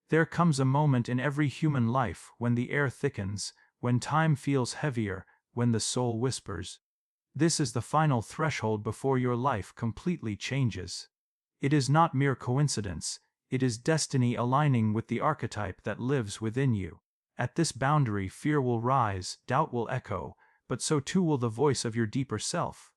There comes a moment in every human life when the air thickens, when time feels heavier, when the soul whispers. This is the final threshold before your life completely changes. It is not mere coincidence, it is destiny aligning with the archetype that lives within you. At this boundary, fear will rise, doubt will echo, but so too will the voice of your deeper self.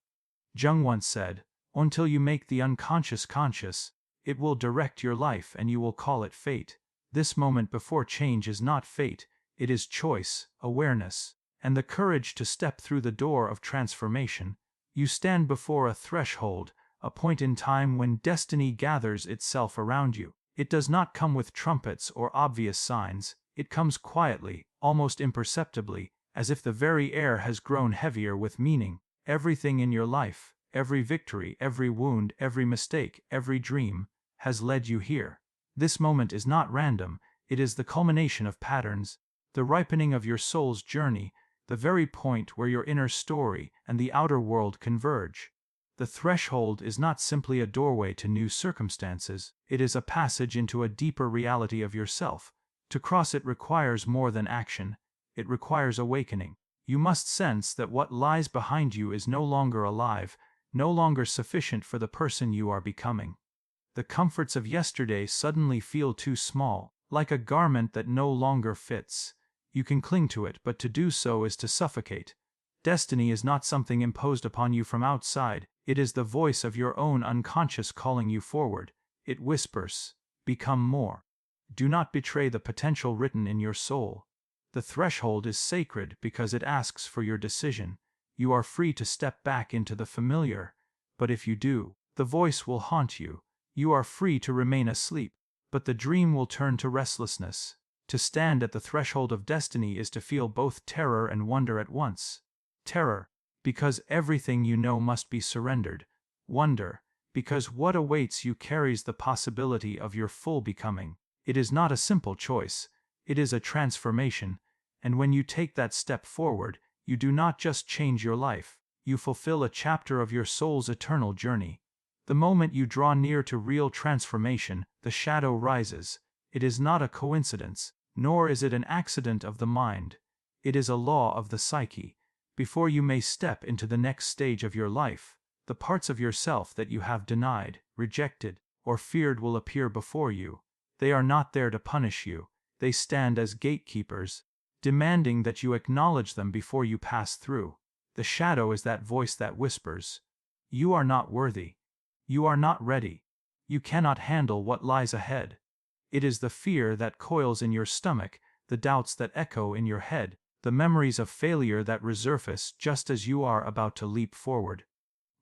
Jung once said, "Until you make the unconscious conscious, it will direct your life and you will call it fate." This moment before change is not fate, it is choice, awareness, and the courage to step through the door of transformation. You stand before a threshold, a point in time when destiny gathers itself around you. It does not come with trumpets or obvious signs, it comes quietly, almost imperceptibly, as if the very air has grown heavier with meaning. Everything in your life, every victory, every wound, every mistake, every dream, has led you here. This moment is not random, it is the culmination of patterns, the ripening of your soul's journey, the very point where your inner story and the outer world converge. The threshold is not simply a doorway to new circumstances, it is a passage into a deeper reality of yourself. To cross it requires more than action, it requires awakening. You must sense that what lies behind you is no longer alive, no longer sufficient for the person you are becoming. The comforts of yesterday suddenly feel too small, like a garment that no longer fits. You can cling to it, but to do so is to suffocate. Destiny is not something imposed upon you from outside, it is the voice of your own unconscious calling you forward. It whispers, "Become more." Do not betray the potential written in your soul. The threshold is sacred because it asks for your decision. You are free to step back into the familiar, but if you do, the voice will haunt you. You are free to remain asleep, but the dream will turn to restlessness. To stand at the threshold of destiny is to feel both terror and wonder at once. Terror, because everything you know must be surrendered. Wonder, because what awaits you carries the possibility of your full becoming. It is not a simple choice, it is a transformation, and when you take that step forward, you do not just change your life, you fulfill a chapter of your soul's eternal journey. The moment you draw near to real transformation, the shadow rises. It is not a coincidence, nor is it an accident of the mind. It is a law of the psyche. Before you may step into the next stage of your life, the parts of yourself that you have denied, rejected, or feared will appear before you. They are not there to punish you, they stand as gatekeepers, demanding that you acknowledge them before you pass through. The shadow is that voice that whispers, "You are not worthy. You are not ready. You cannot handle what lies ahead." It is the fear that coils in your stomach, the doubts that echo in your head, the memories of failure that resurface just as you are about to leap forward.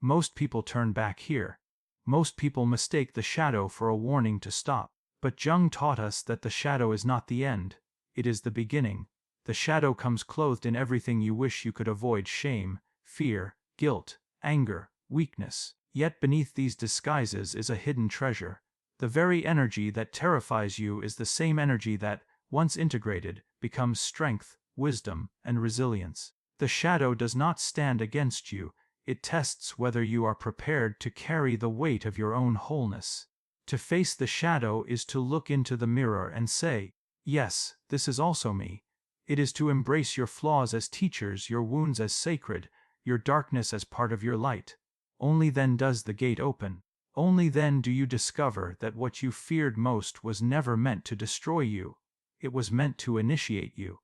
Most people turn back here. Most people mistake the shadow for a warning to stop. But Jung taught us that the shadow is not the end, it is the beginning. The shadow comes clothed in everything you wish you could avoid: shame, fear, guilt, anger, weakness. Yet beneath these disguises is a hidden treasure. The very energy that terrifies you is the same energy that, once integrated, becomes strength, wisdom, and resilience. The shadow does not stand against you, it tests whether you are prepared to carry the weight of your own wholeness. To face the shadow is to look into the mirror and say, "Yes, this is also me." It is to embrace your flaws as teachers, your wounds as sacred, your darkness as part of your light. Only then does the gate open. Only then do you discover that what you feared most was never meant to destroy you. It was meant to initiate you.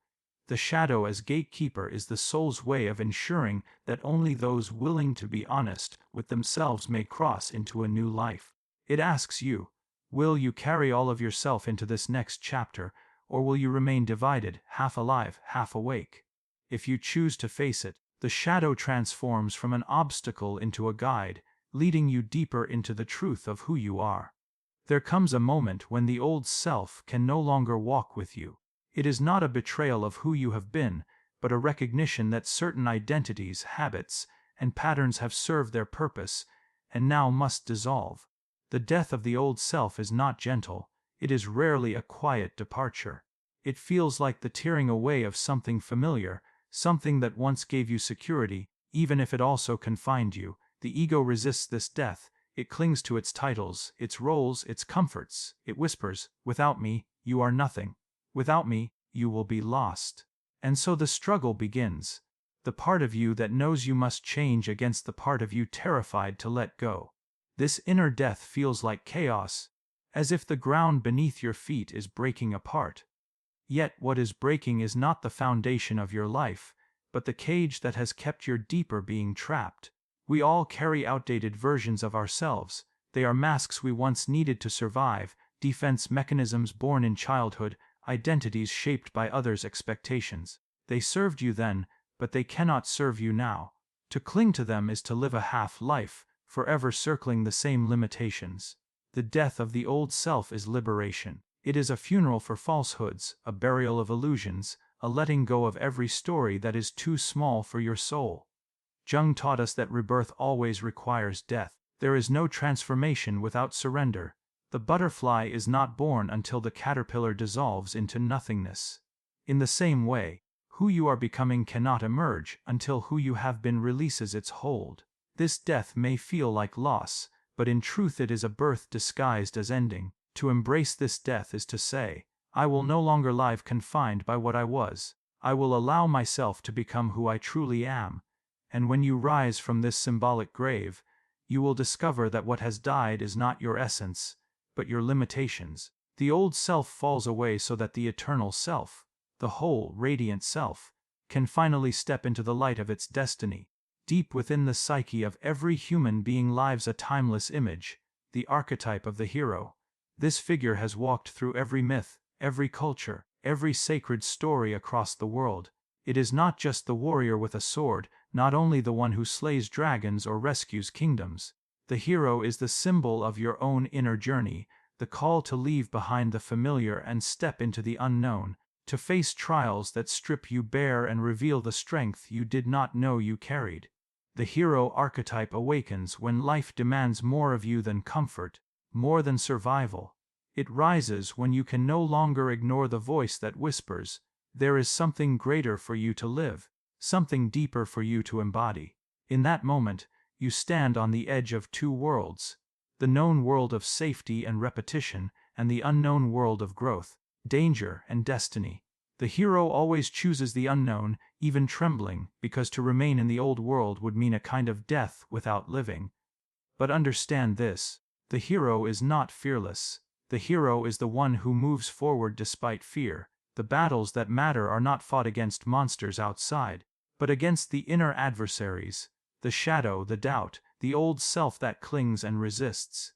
The shadow as gatekeeper is the soul's way of ensuring that only those willing to be honest with themselves may cross into a new life. It asks you, will you carry all of yourself into this next chapter, or will you remain divided, half alive, half awake? If you choose to face it, the shadow transforms from an obstacle into a guide, leading you deeper into the truth of who you are. There comes a moment when the old self can no longer walk with you. It is not a betrayal of who you have been, but a recognition that certain identities, habits, and patterns have served their purpose, and now must dissolve. The death of the old self is not gentle, it is rarely a quiet departure. It feels like the tearing away of something familiar, something that once gave you security, even if it also confined you. The ego resists this death, it clings to its titles, its roles, its comforts. It whispers, "Without me, you are nothing. Without me, you will be lost. And so the struggle begins. The part of you that knows you must change against the part of you terrified to let go. This inner death feels like chaos, as if the ground beneath your feet is breaking apart. Yet what is breaking is not the foundation of your life, but the cage that has kept your deeper being trapped. We all carry outdated versions of ourselves. They are masks we once needed to survive, defense mechanisms born in childhood, identities shaped by others' expectations. They served you then, but they cannot serve you now. To cling to them is to live a half-life, forever circling the same limitations. The death of the old self is liberation. It is a funeral for falsehoods, a burial of illusions, a letting go of every story that is too small for your soul. Jung taught us that rebirth always requires death. There is no transformation without surrender. The butterfly is not born until the caterpillar dissolves into nothingness. In the same way, who you are becoming cannot emerge until who you have been releases its hold. This death may feel like loss, but in truth it is a birth disguised as ending. To embrace this death is to say, I will no longer live confined by what I was. I will allow myself to become who I truly am. And when you rise from this symbolic grave, you will discover that what has died is not your essence, but your limitations. The old self falls away so that the eternal self, the whole radiant self, can finally step into the light of its destiny. Deep within the psyche of every human being lives a timeless image, the archetype of the hero. This figure has walked through every myth, every culture, every sacred story across the world. It is not just the warrior with a sword, not only the one who slays dragons or rescues kingdoms. The hero is the symbol of your own inner journey, the call to leave behind the familiar and step into the unknown, to face trials that strip you bare and reveal the strength you did not know you carried. The hero archetype awakens when life demands more of you than comfort, more than survival. It rises when you can no longer ignore the voice that whispers, there is something greater for you to live, something deeper for you to embody. In that moment, you stand on the edge of two worlds, the known world of safety and repetition, and the unknown world of growth, danger and destiny. The hero always chooses the unknown, even trembling, because to remain in the old world would mean a kind of death without living. But understand this, the hero is not fearless. The hero is the one who moves forward despite fear. The battles that matter are not fought against monsters outside, but against the inner adversaries, the shadow, the doubt, the old self that clings and resists.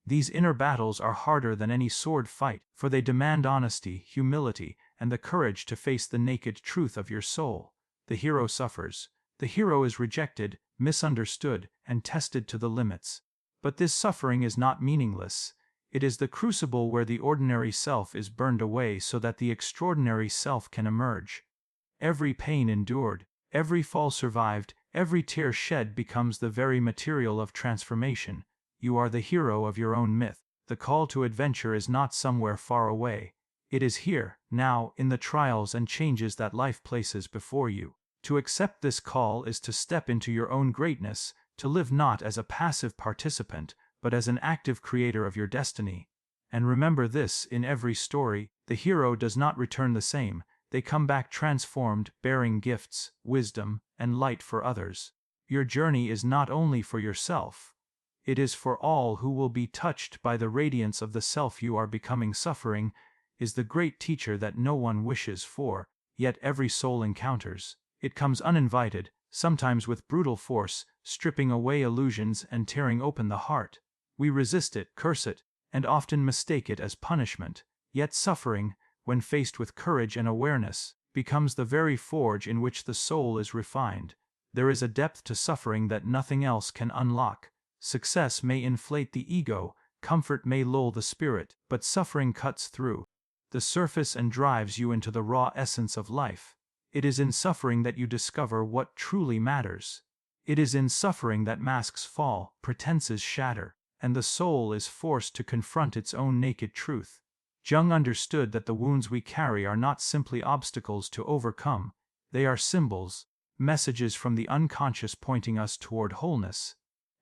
These inner battles are harder than any sword fight, for they demand honesty, humility, and the courage to face the naked truth of your soul. The hero suffers. The hero is rejected, misunderstood, and tested to the limits. But this suffering is not meaningless. It is the crucible where the ordinary self is burned away so that the extraordinary self can emerge. Every pain endured, every fall survived, every tear shed becomes the very material of transformation. You are the hero of your own myth. The call to adventure is not somewhere far away. It is here, now, in the trials and changes that life places before you. To accept this call is to step into your own greatness, to live not as a passive participant, but as an active creator of your destiny. And remember this, in every story, the hero does not return the same. They come back transformed, bearing gifts, wisdom, and light for others. Your journey is not only for yourself. It is for all who will be touched by the radiance of the self you are becoming. Suffering is the great teacher that no one wishes for, yet every soul encounters. It comes uninvited, sometimes with brutal force, stripping away illusions and tearing open the heart. We resist it, curse it, and often mistake it as punishment. Yet suffering, when faced with courage and awareness, becomes the very forge in which the soul is refined. There is a depth to suffering that nothing else can unlock. Success may inflate the ego, comfort may lull the spirit, but suffering cuts through the surface and drives you into the raw essence of life. It is in suffering that you discover what truly matters. It is in suffering that masks fall, pretenses shatter, and the soul is forced to confront its own naked truth. Jung understood that the wounds we carry are not simply obstacles to overcome, they are symbols, messages from the unconscious pointing us toward wholeness.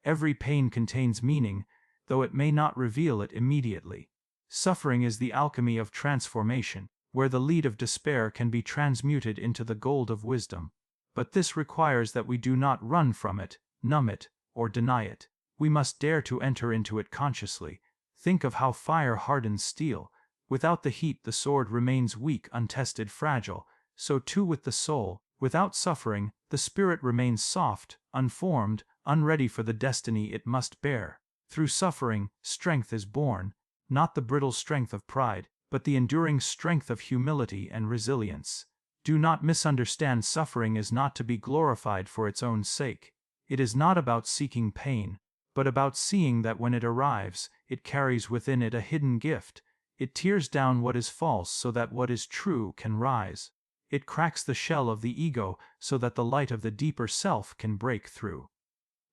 Every pain contains meaning, though it may not reveal it immediately. Suffering is the alchemy of transformation, where the lead of despair can be transmuted into the gold of wisdom. But this requires that we do not run from it, numb it, or deny it. We must dare to enter into it consciously. Think of how fire hardens steel. Without the heat, the sword remains weak, untested, fragile. So too with the soul. Without suffering, the spirit remains soft, unformed, unready for the destiny it must bear. Through suffering, strength is born, not the brittle strength of pride, but the enduring strength of humility and resilience. Do not misunderstand, suffering is not to be glorified for its own sake. It is not about seeking pain, but about seeing that when it arrives, it carries within it a hidden gift. It tears down what is false so that what is true can rise. It cracks the shell of the ego so that the light of the deeper self can break through.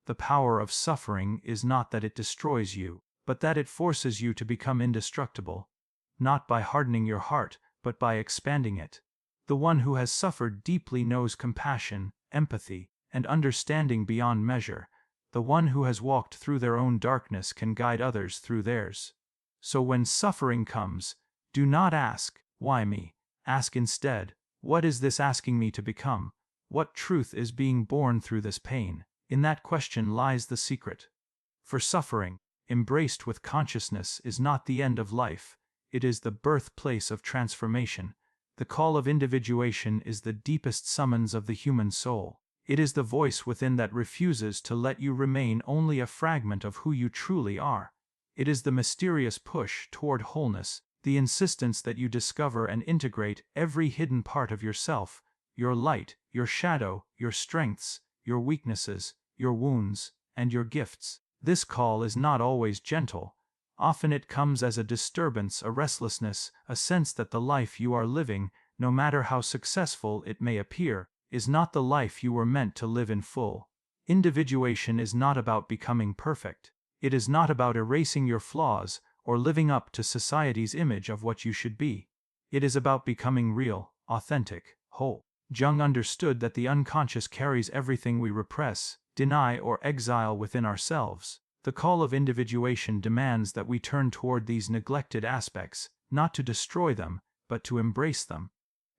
The power of suffering is not that it destroys you, but that it forces you to become indestructible. Not by hardening your heart, but by expanding it. The one who has suffered deeply knows compassion, empathy, and understanding beyond measure. The one who has walked through their own darkness can guide others through theirs. So when suffering comes, do not ask, "Why me?" Ask instead, "What is this asking me to become? What truth is being born through this pain?" In that question lies the secret. For suffering, embraced with consciousness, is not the end of life. It is the birthplace of transformation. The call of individuation is the deepest summons of the human soul. It is the voice within that refuses to let you remain only a fragment of who you truly are. It is the mysterious push toward wholeness, the insistence that you discover and integrate every hidden part of yourself, your light, your shadow, your strengths, your weaknesses, your wounds, and your gifts. This call is not always gentle. Often it comes as a disturbance, a restlessness, a sense that the life you are living, no matter how successful it may appear, is not the life you were meant to live in full. Individuation is not about becoming perfect. It is not about erasing your flaws or living up to society's image of what you should be. It is about becoming real, authentic, whole. Jung understood that the unconscious carries everything we repress, deny, or exile within ourselves. The call of individuation demands that we turn toward these neglected aspects, not to destroy them, but to embrace them.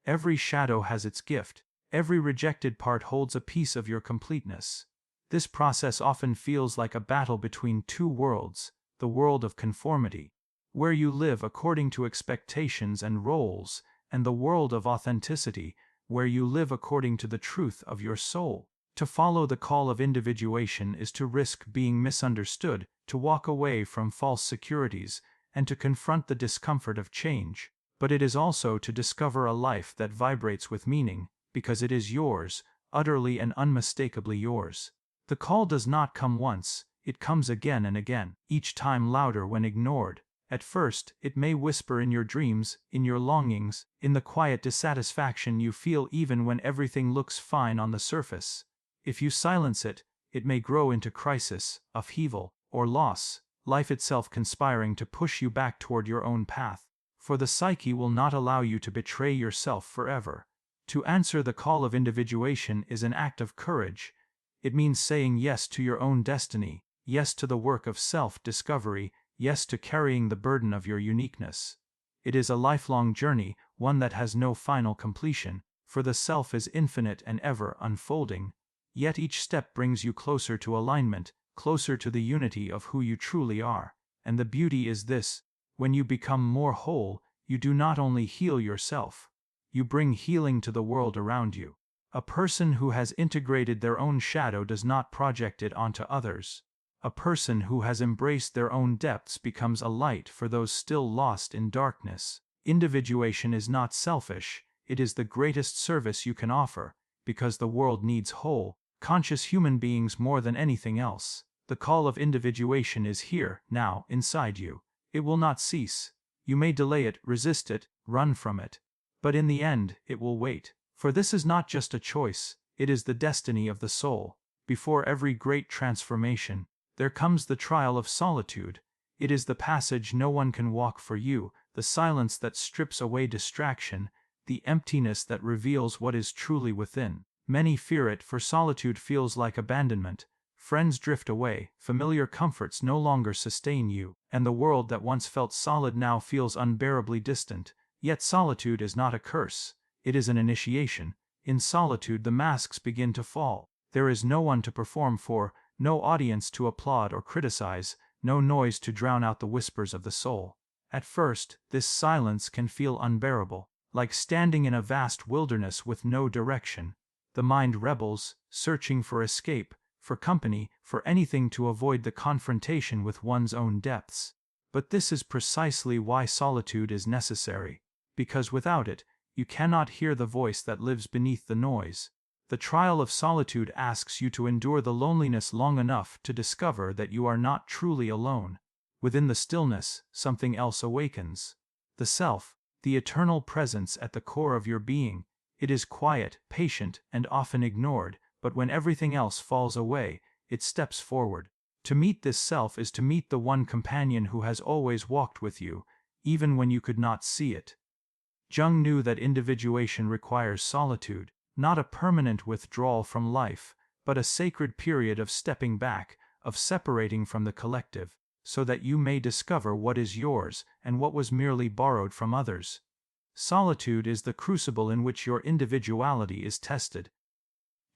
Every shadow has its gift. Every rejected part holds a piece of your completeness. This process often feels like a battle between two worlds, the world of conformity, where you live according to expectations and roles, and the world of authenticity, where you live according to the truth of your soul. To follow the call of individuation is to risk being misunderstood, to walk away from false securities, and to confront the discomfort of change. But it is also to discover a life that vibrates with meaning, because it is yours, utterly and unmistakably yours. The call does not come once, it comes again and again, each time louder when ignored. At first, it may whisper in your dreams, in your longings, in the quiet dissatisfaction you feel even when everything looks fine on the surface. If you silence it, it may grow into crisis, upheaval, or loss, life itself conspiring to push you back toward your own path. For the psyche will not allow you to betray yourself forever. To answer the call of individuation is an act of courage. It means saying yes to your own destiny, yes to the work of self-discovery, yes to carrying the burden of your uniqueness. It is a lifelong journey, one that has no final completion, for the self is infinite and ever unfolding. Yet each step brings you closer to alignment, closer to the unity of who you truly are. And the beauty is this: when you become more whole, you do not only heal yourself, you bring healing to the world around you. A person who has integrated their own shadow does not project it onto others. A person who has embraced their own depths becomes a light for those still lost in darkness. Individuation is not selfish, it is the greatest service you can offer, because the world needs whole, conscious human beings more than anything else. The call of individuation is here, now, inside you. It will not cease. You may delay it, resist it, run from it. But in the end, it will wait. For this is not just a choice, it is the destiny of the soul. Before every great transformation, there comes the trial of solitude. It is the passage no one can walk for you, the silence that strips away distraction, the emptiness that reveals what is truly within. Many fear it, for solitude feels like abandonment, friends drift away, familiar comforts no longer sustain you, and the world that once felt solid now feels unbearably distant. Yet solitude is not a curse, it is an initiation. In solitude the masks begin to fall. There is no one to perform for, no audience to applaud or criticize, no noise to drown out the whispers of the soul. At first, this silence can feel unbearable, like standing in a vast wilderness with no direction. The mind rebels, searching for escape, for company, for anything to avoid the confrontation with one's own depths. But this is precisely why solitude is necessary, because without it, you cannot hear the voice that lives beneath the noise. The trial of solitude asks you to endure the loneliness long enough to discover that you are not truly alone. Within the stillness, something else awakens. The self, the eternal presence at the core of your being. It is quiet, patient, and often ignored, but when everything else falls away, it steps forward. To meet this self is to meet the one companion who has always walked with you, even when you could not see it. Jung knew that individuation requires solitude, not a permanent withdrawal from life, but a sacred period of stepping back, of separating from the collective, so that you may discover what is yours and what was merely borrowed from others. Solitude is the crucible in which your individuality is tested.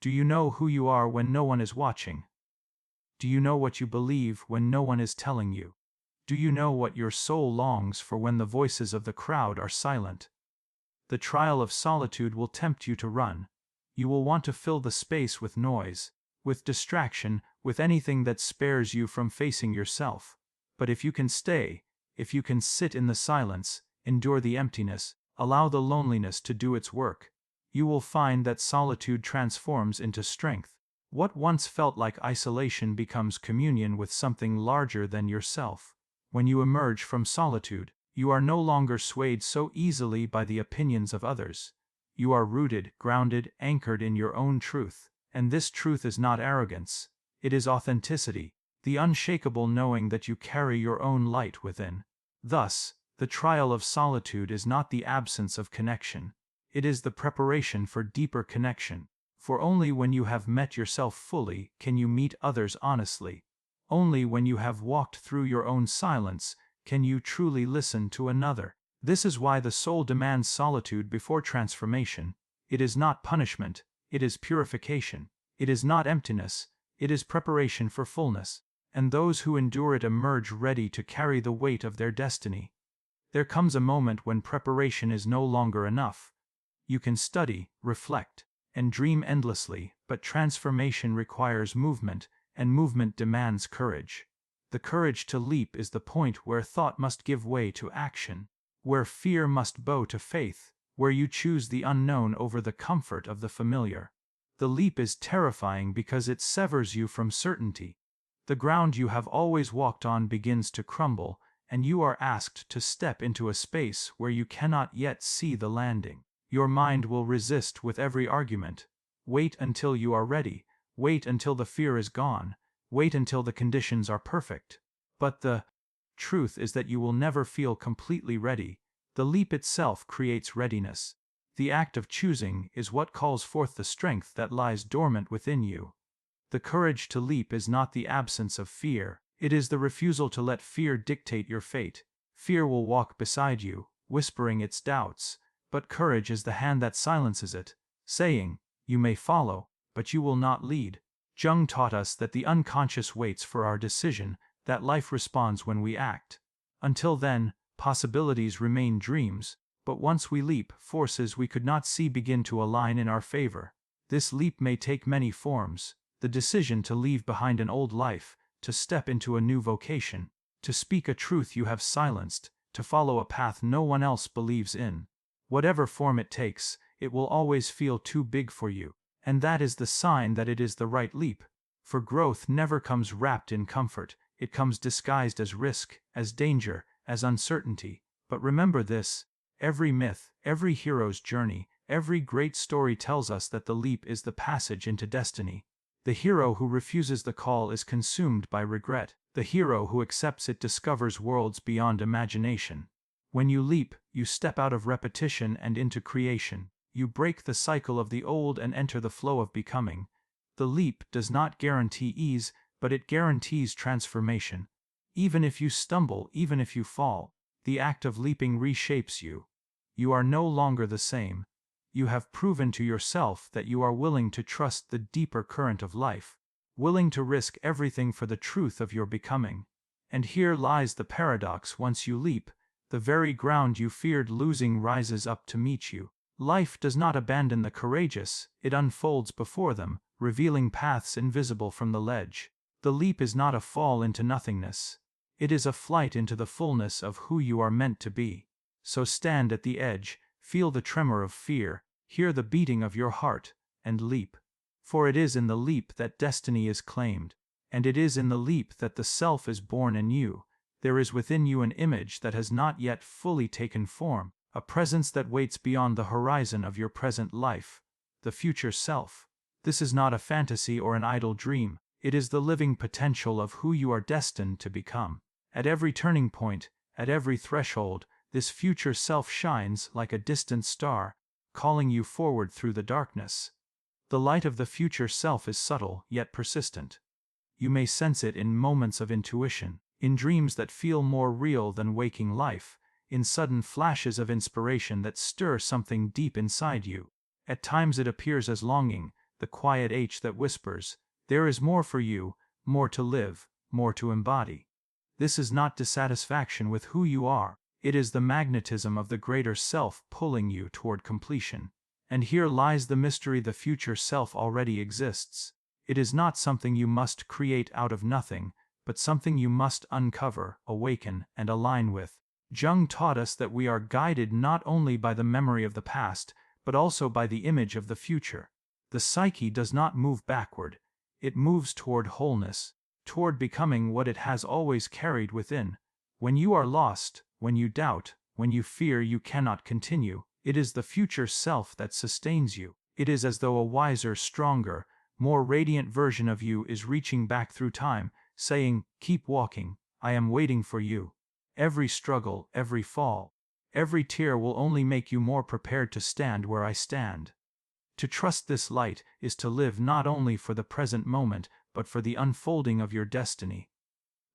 Do you know who you are when no one is watching? Do you know what you believe when no one is telling you? Do you know what your soul longs for when the voices of the crowd are silent? The trial of solitude will tempt you to run. You will want to fill the space with noise, with distraction, with anything that spares you from facing yourself. But if you can stay, if you can sit in the silence, endure the emptiness, allow the loneliness to do its work, you will find that solitude transforms into strength. What once felt like isolation becomes communion with something larger than yourself. When you emerge from solitude, you are no longer swayed so easily by the opinions of others. You are rooted, grounded, anchored in your own truth. And this truth is not arrogance. It is authenticity, the unshakable knowing that you carry your own light within. Thus, the trial of solitude is not the absence of connection. It is the preparation for deeper connection. For only when you have met yourself fully can you meet others honestly. Only when you have walked through your own silence can you truly listen to another. This is why the soul demands solitude before transformation. It is not punishment, it is purification. It is not emptiness, it is preparation for fullness. And those who endure it emerge ready to carry the weight of their destiny. There comes a moment when preparation is no longer enough. You can study, reflect, and dream endlessly, but transformation requires movement, and movement demands courage. The courage to leap is the point where thought must give way to action, where fear must bow to faith, where you choose the unknown over the comfort of the familiar. The leap is terrifying because it severs you from certainty. The ground you have always walked on begins to crumble, and you are asked to step into a space where you cannot yet see the landing. Your mind will resist with every argument. Wait until you are ready. Wait until the fear is gone. Wait until the conditions are perfect. But the truth is that you will never feel completely ready. The leap itself creates readiness. The act of choosing is what calls forth the strength that lies dormant within you. The courage to leap is not the absence of fear. It is the refusal to let fear dictate your fate. Fear will walk beside you, whispering its doubts, but courage is the hand that silences it, saying, "You may follow, but you will not lead." Jung taught us that the unconscious waits for our decision, that life responds when we act. Until then, possibilities remain dreams, but once we leap, forces we could not see begin to align in our favor. This leap may take many forms: the decision to leave behind an old life, to step into a new vocation, to speak a truth you have silenced, to follow a path no one else believes in. Whatever form it takes, it will always feel too big for you, and that is the sign that it is the right leap. For growth never comes wrapped in comfort, it comes disguised as risk, as danger, as uncertainty. But remember this: every myth, every hero's journey, every great story tells us that the leap is the passage into destiny. The hero who refuses the call is consumed by regret. The hero who accepts it discovers worlds beyond imagination. When you leap, you step out of repetition and into creation. You break the cycle of the old and enter the flow of becoming. The leap does not guarantee ease, but it guarantees transformation. Even if you stumble, even if you fall, the act of leaping reshapes you. You are no longer the same. You have proven to yourself that you are willing to trust the deeper current of life, willing to risk everything for the truth of your becoming. And here lies the paradox: once you leap, the very ground you feared losing rises up to meet you. Life does not abandon the courageous, it unfolds before them, revealing paths invisible from the ledge. The leap is not a fall into nothingness. It is a flight into the fullness of who you are meant to be. So stand at the edge, feel the tremor of fear, hear the beating of your heart, and leap. For it is in the leap that destiny is claimed, and it is in the leap that the self is born anew. There is within you an image that has not yet fully taken form, a presence that waits beyond the horizon of your present life, the future self. This is not a fantasy or an idle dream, it is the living potential of who you are destined to become. At every turning point, at every threshold, this future self shines like a distant star, calling you forward through the darkness. The light of the future self is subtle yet persistent. You may sense it in moments of intuition, in dreams that feel more real than waking life, in sudden flashes of inspiration that stir something deep inside you. At times it appears as longing, the quiet H that whispers, "There is more for you, more to live, more to embody." This is not dissatisfaction with who you are, it is the magnetism of the greater self pulling you toward completion. And here lies the mystery: the future self already exists. It is not something you must create out of nothing, but something you must uncover, awaken, and align with. Jung taught us that we are guided not only by the memory of the past, but also by the image of the future. The psyche does not move backward, it moves toward wholeness, toward becoming what it has always carried within. When you are lost, when you doubt, when you fear you cannot continue, it is the future self that sustains you. It is as though a wiser, stronger, more radiant version of you is reaching back through time, saying, "Keep walking, I am waiting for you." Every struggle, every fall, every tear will only make you more prepared to stand where I stand. To trust this light is to live not only for the present moment, but for the unfolding of your destiny.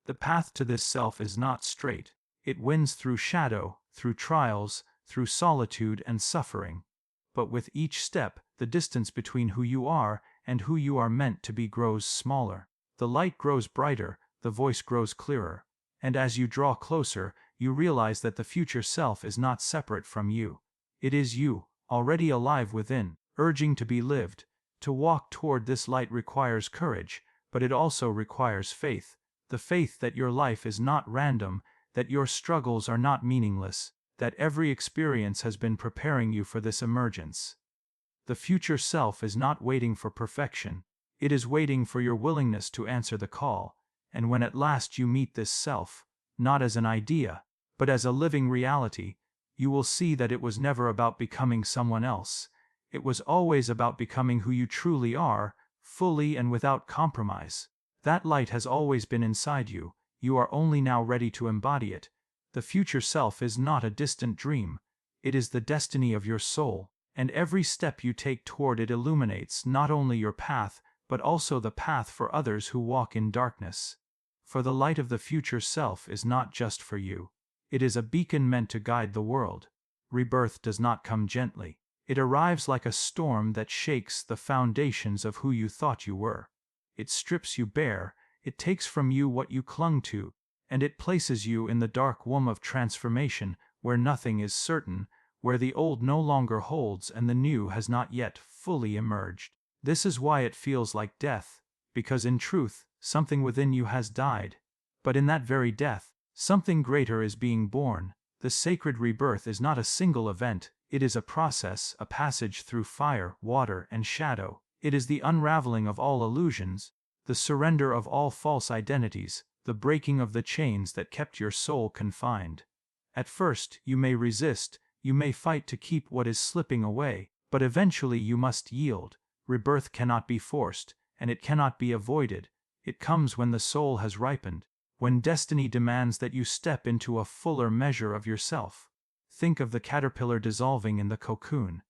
The path to this self is not straight. It winds through shadow, through trials, through solitude and suffering. But with each step, the distance between who you are and who you are meant to be grows smaller. The light grows brighter, the voice grows clearer. And as you draw closer, you realize that the future self is not separate from you. It is you, already alive within, urging to be lived. To walk toward this light requires courage, but it also requires faith. The faith that your life is not random, that your struggles are not meaningless, that every experience has been preparing you for this emergence. The future self is not waiting for perfection, it is waiting for your willingness to answer the call. And when at last you meet this self, not as an idea, but as a living reality, you will see that it was never about becoming someone else. It was always about becoming who you truly are, fully and without compromise. That light has always been inside you, you are only now ready to embody it. The future self is not a distant dream, it is the destiny of your soul, and every step you take toward it illuminates not only your path, but also the path for others who walk in darkness. For the light of the future self is not just for you. It is a beacon meant to guide the world. Rebirth does not come gently. It arrives like a storm that shakes the foundations of who you thought you were. It strips you bare, it takes from you what you clung to, and it places you in the dark womb of transformation, where nothing is certain, where the old no longer holds and the new has not yet fully emerged. This is why it feels like death, because in truth, something within you has died. But in that very death, something greater is being born. The sacred rebirth is not a single event, it is a process, a passage through fire, water, and shadow. It is the unraveling of all illusions, the surrender of all false identities, the breaking of the chains that kept your soul confined. At first, you may resist, you may fight to keep what is slipping away, but eventually you must yield. Rebirth cannot be forced, and it cannot be avoided. It comes when the soul has ripened, when destiny demands that you step into a fuller measure of yourself. Think of the caterpillar dissolving in the cocoon.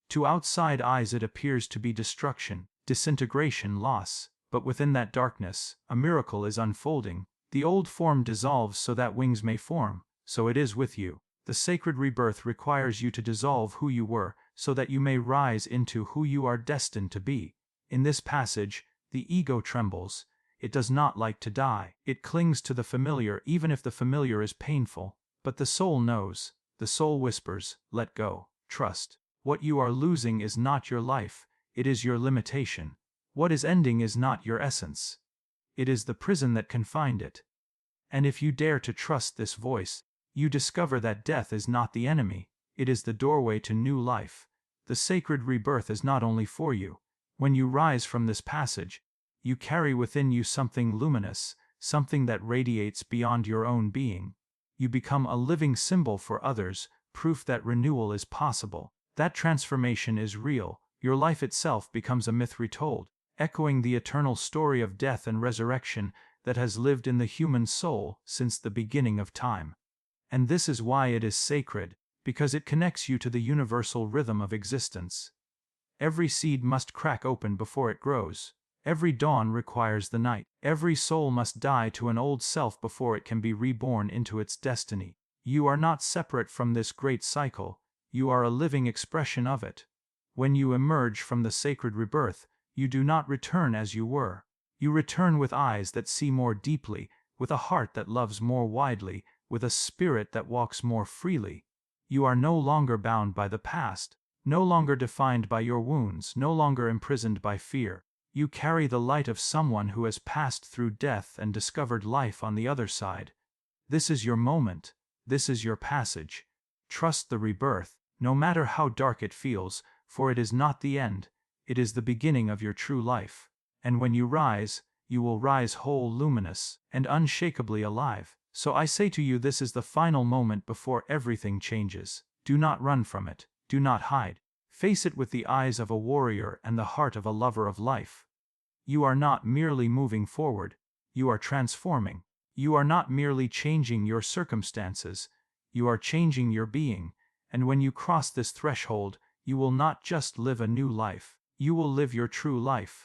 To outside eyes it appears to be destruction, disintegration, loss, but within that darkness, a miracle is unfolding. The old form dissolves so that wings may form, so it is with you. The sacred rebirth requires you to dissolve who you were, so that you may rise into who you are destined to be. In this passage, the ego trembles. It does not like to die. It clings to the familiar even if the familiar is painful. But the soul knows. The soul whispers, let go, trust. What you are losing is not your life, it is your limitation. What is ending is not your essence. It is the prison that confined it. And if you dare to trust this voice, you discover that death is not the enemy, it is the doorway to new life. The sacred rebirth is not only for you. When you rise from this passage, you carry within you something luminous, something that radiates beyond your own being. You become a living symbol for others, proof that renewal is possible. That transformation is real. Your life itself becomes a myth retold, echoing the eternal story of death and resurrection that has lived in the human soul since the beginning of time. And this is why it is sacred, because it connects you to the universal rhythm of existence. Every seed must crack open before it grows. Every dawn requires the night. Every soul must die to an old self before it can be reborn into its destiny. You are not separate from this great cycle, you are a living expression of it. When you emerge from the sacred rebirth, you do not return as you were. You return with eyes that see more deeply, with a heart that loves more widely, with a spirit that walks more freely. You are no longer bound by the past, no longer defined by your wounds, no longer imprisoned by fear. You carry the light of someone who has passed through death and discovered life on the other side. This is your moment. This is your passage. Trust the rebirth, no matter how dark it feels, for it is not the end. It is the beginning of your true life. And when you rise, you will rise whole, luminous, and unshakably alive. So I say to you, this is the final moment before everything changes. Do not run from it. Do not hide. Face it with the eyes of a warrior and the heart of a lover of life. You are not merely moving forward, you are transforming. You are not merely changing your circumstances, you are changing your being. And when you cross this threshold, you will not just live a new life, you will live your true life.